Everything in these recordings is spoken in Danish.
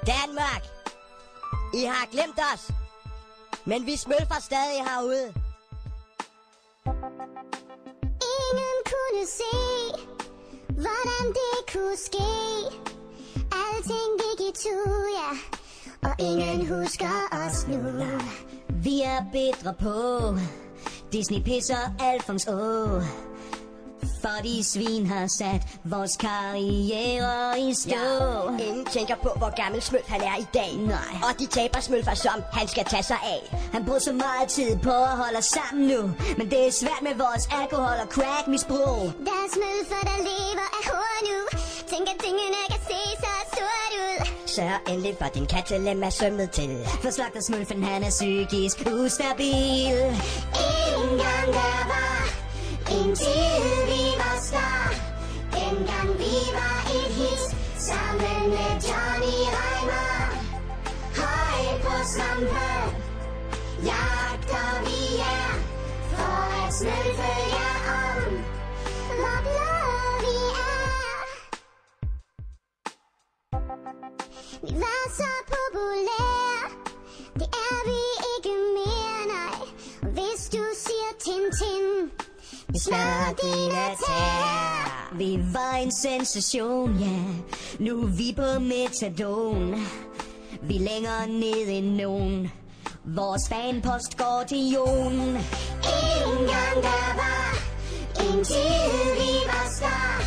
Danmark, I har glemt os, men vi smølfer stadig herude. Ingen kunne se, hvordan det kunne ske. Alting gik i tu, ja, og ingen husker os nu. Vi er bedre på Disney pisser Alfons Å. For de svin har sat vores karriere i stå. Ja, ingen tænker på, hvor gammel Smølf han er i dag. Nej. Og de taber Smølfer, som han skal tage sig af. Han bruger så meget tid på at holde os sammen nu, men det er svært med vores alkohol- og crack-misbrug. Der er smølfer, der lever af hår nu. Tænker tingene kan se så stort ud. Sørg endelig for din kattelem er sømmet til. For slagtersmølfen, han er psykisk ustabil. Engang der var en tid, vi var star. Dengang vi var et hit, sammen med Johnny Reimer. Højt på svampe, jagter vi jer, for at smølfe jer om, hvor blå vi er. Vi var så populære, det er vi ikke mere, nej. Og hvis du siger Tintin, vi smadrer dine tæer. Vi var en sensation, ja. Nu er vi på metadon. Vi er længere ned end nogen. Vores fanpost går til Jon. Engang der var en tid, vi var star.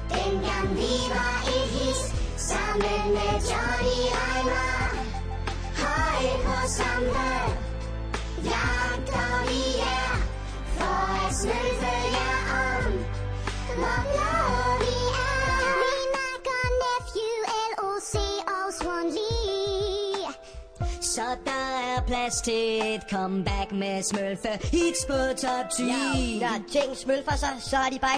Dengang vi var et hit, sammen med Johnny Reimer. Højt på svampe, jagter vi jer, for at smølfe jer om, hvor blå vi er. Vi nakker Nephew, LOC og Swan Lee. Så der er plads til et comeback med smølfe hits på top 10. Ja, når ting smølfer sig, så er de bare